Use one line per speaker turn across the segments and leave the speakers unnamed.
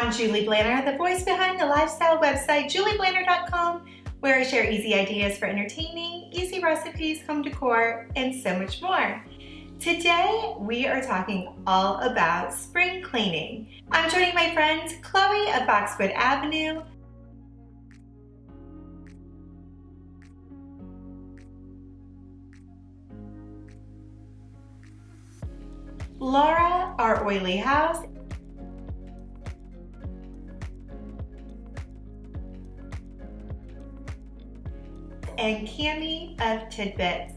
I'm Julie Blanner, the voice behind the lifestyle website julieblanner.com, where I share easy ideas for entertaining, easy recipes, home decor, and so much more. Today, we are talking all about spring cleaning. I'm joining my friend Chloe of Boxwood Avenue, Laura, our oily house, and Cami of Tidbits.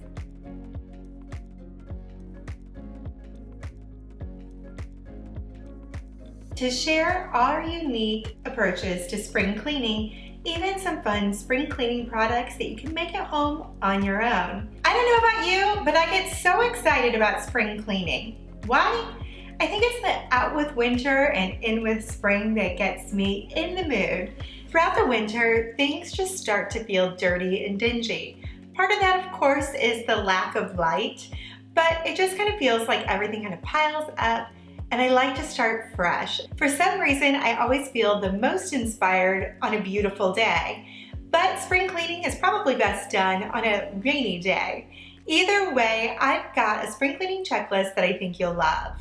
To share our unique approaches to spring cleaning, even some fun spring cleaning products that you can make at home on your own. I don't know about you, but I get so excited about spring cleaning. Why? I think it's the out with winter and in with spring that gets me in the mood. Throughout the winter, things just start to feel dirty and dingy. Part of that, of course, is the lack of light, but it just kind of feels like everything kind of piles up, and I like to start fresh. For some reason, I always feel the most inspired on a beautiful day, but spring cleaning is probably best done on a rainy day. Either way, I've got a spring cleaning checklist that I think you'll love.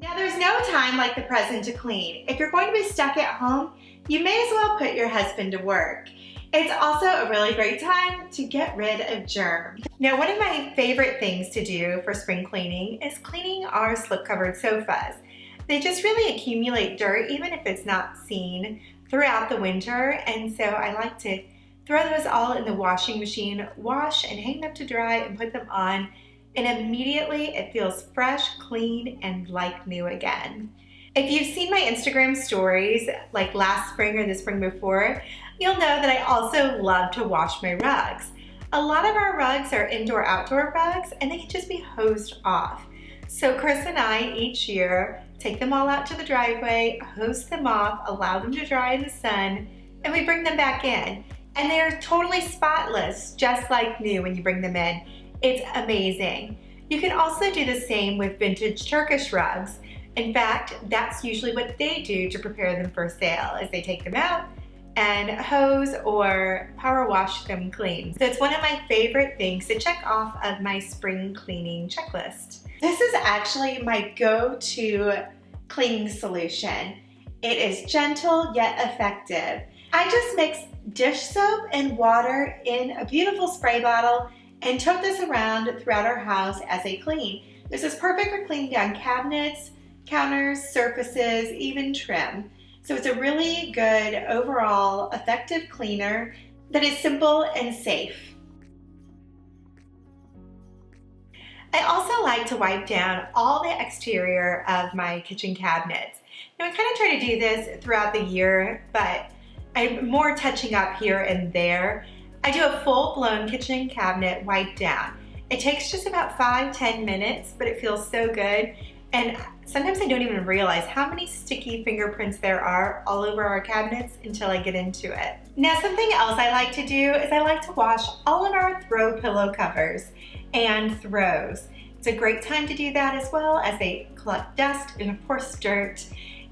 Now, there's no time like the present to clean. If you're going to be stuck at home, you may as well put your husband to work. It's also a really great time to get rid of germs. Now, one of my favorite things to do for spring cleaning is cleaning our slip-covered sofas. They just really accumulate dirt even if it's not seen throughout the winter, and so I like to throw those all in the washing machine, wash and hang them to dry and put them on, and immediately it feels fresh, clean, and like new again. If you've seen my Instagram stories like last spring or the spring before, you'll know that I also love to wash my rugs. A lot of our rugs are indoor-outdoor rugs, and they can just be hosed off. So Chris and I each year take them all out to the driveway, hose them off, allow them to dry in the sun, and we bring them back in. And they're totally spotless, just like new when you bring them in. It's amazing. You can also do the same with vintage Turkish rugs. In fact, that's usually what they do to prepare them for sale, is they take them out and hose or power wash them clean. So it's one of my favorite things to check off of my spring cleaning checklist. This is actually my go-to cleaning solution. It is gentle yet effective. I just mix dish soap and water in a beautiful spray bottle and tote this around throughout our house as I clean. This is perfect for cleaning down cabinets, counters, surfaces, even trim. So it's a really good overall effective cleaner that is simple and safe. I also like to wipe down all the exterior of my kitchen cabinets. Now I kind of try to do this throughout the year, but I'm more touching up here and there. I do a full-blown kitchen cabinet wipe down. It takes just about 5-10 minutes, but it feels so good. And sometimes I don't even realize how many sticky fingerprints there are all over our cabinets until I get into it. Now, something else I like to do is I like to wash all of our throw pillow covers and throws. It's a great time to do that as well, as they collect dust and of course dirt.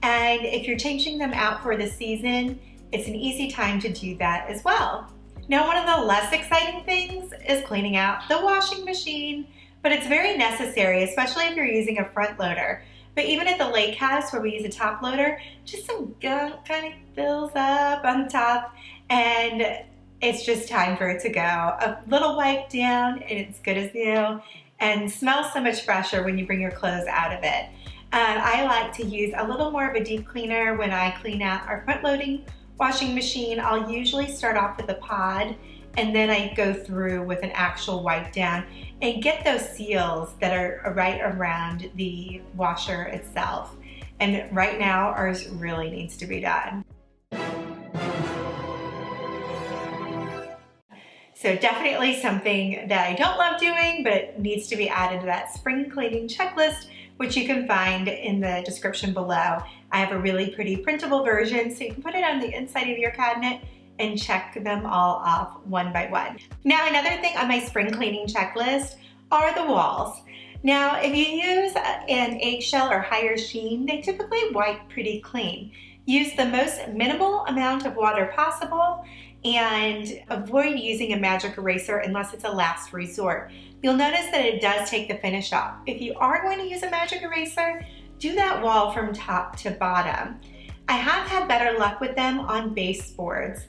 And if you're changing them out for the season, it's an easy time to do that as well. Now, one of the less exciting things is cleaning out the washing machine, but it's very necessary, especially if you're using a front loader. But even at the lake house where we use a top loader, just some gunk kind of fills up on top, and it's just time for it to go. A little wipe down and it's good as new, and smells so much fresher when you bring your clothes out of it. I like to use a little more of a deep cleaner when I clean out our front loading washing machine. I'll usually start off with a pod, and then I go through with an actual wipe down and get those seals that are right around the washer itself. And right now ours really needs to be done. So definitely something that I don't love doing, but it needs to be added to that spring cleaning checklist, which you can find in the description below. I have a really pretty printable version, so you can put it on the inside of your cabinet and check them all off one by one. Now, another thing on my spring cleaning checklist are the walls. Now, if you use an eggshell or higher sheen, they typically wipe pretty clean. Use the most minimal amount of water possible and avoid using a magic eraser unless it's a last resort. You'll notice that it does take the finish off. If you are going to use a magic eraser, do that wall from top to bottom. I have had better luck with them on baseboards.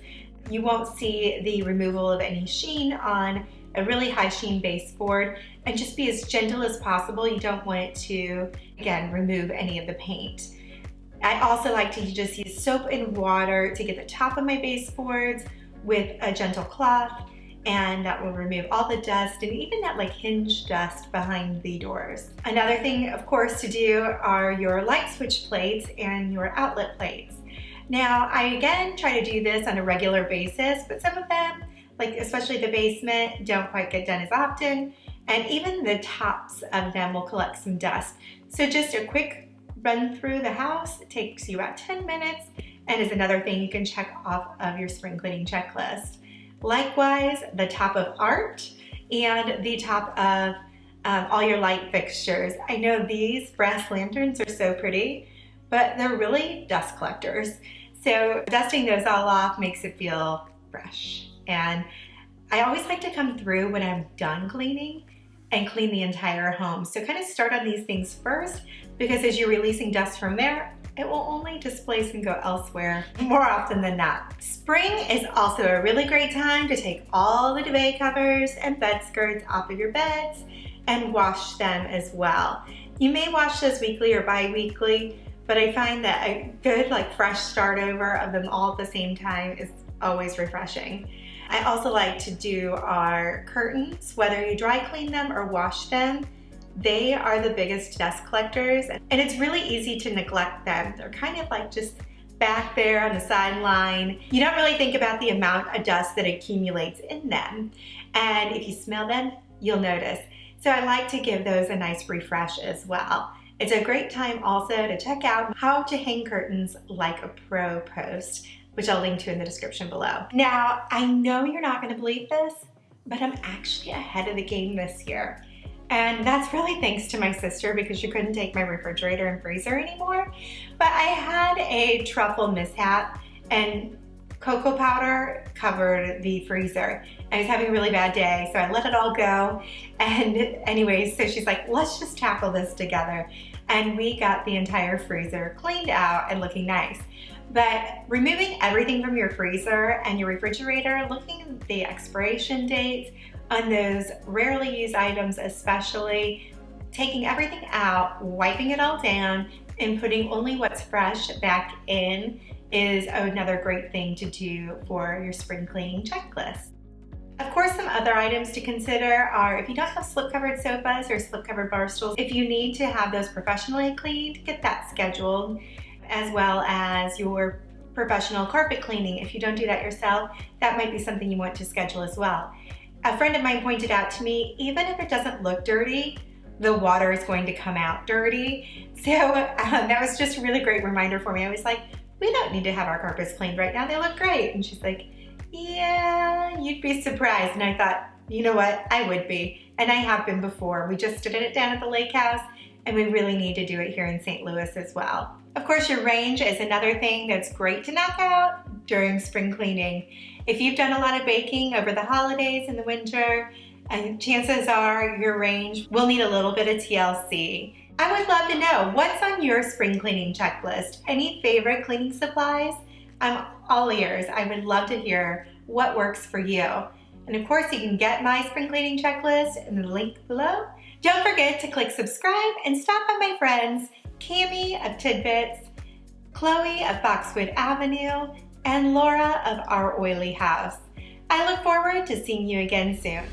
You won't see the removal of any sheen on a really high sheen baseboard, and just be as gentle as possible. You don't want it to, again, remove any of the paint. I also like to just use soap and water to get the top of my baseboards with a gentle cloth, and that will remove all the dust and even that like hinge dust behind the doors. Another thing, of course, to do are your light switch plates and your outlet plates. Now, I again try to do this on a regular basis, but some of them, like especially the basement, don't quite get done as often, and even the tops of them will collect some dust. So just a quick run through the house, it takes you about 10 minutes, and is another thing you can check off of your spring cleaning checklist. Likewise, the top of art and the top of all your light fixtures. I know these brass lanterns are so pretty, but they're really dust collectors. So dusting those all off makes it feel fresh. And I always like to come through when I'm done cleaning and clean the entire home. So kind of start on these things first, because as you're releasing dust from there, it will only displace and go elsewhere more often than not. Spring is also a really great time to take all the duvet covers and bed skirts off of your beds and wash them as well. You may wash those weekly or bi-weekly, but I find that a good fresh start over of them all at the same time is always refreshing. I also like to do our curtains, whether you dry clean them or wash them. They are the biggest dust collectors, and it's really easy to neglect them. They're kind of just back there on the sideline. You don't really think about the amount of dust that accumulates in them. And if you smell them, you'll notice. So I like to give those a nice refresh as well. It's a great time also to check out how to hang curtains like a pro post, which I'll link to in the description below. Now, I know you're not gonna believe this, but I'm actually ahead of the game this year. And that's really thanks to my sister, because she couldn't take my refrigerator and freezer anymore. But I had a truffle mishap and cocoa powder covered the freezer. I was having a really bad day, so I let it all go. And anyways, so she's like, let's just tackle this together. And we got the entire freezer cleaned out and looking nice. But removing everything from your freezer and your refrigerator, looking at the expiration dates on those rarely used items, especially taking everything out, wiping it all down, and putting only what's fresh back in is another great thing to do for your spring cleaning checklist. Of course, some other items to consider are if you don't have slip-covered sofas or slip-covered bar stools, if you need to have those professionally cleaned, get that scheduled, as well as your professional carpet cleaning. If you don't do that yourself, that might be something you want to schedule as well. A friend of mine pointed out to me, even if it doesn't look dirty, the water is going to come out dirty. So that was just a really great reminder for me. I was like, we don't need to have our carpets cleaned right now. They look great. And she's like, yeah, you'd be surprised. And I thought, you know what? I would be. And I have been before. We just did it down at the lake house, and we really need to do it here in St. Louis as well. Of course, your range is another thing that's great to knock out during spring cleaning. If you've done a lot of baking over the holidays in the winter, and chances are your range will need a little bit of TLC. I would love to know what's on your spring cleaning checklist. Any favorite cleaning supplies? I'm all ears. I would love to hear what works for you. And of course, you can get my spring cleaning checklist in the link below. Don't forget to click subscribe and stop by my friends Cami of Tidbits, Chloe of Boxwood Avenue, and Laura of Our Oily House. I look forward to seeing you again soon.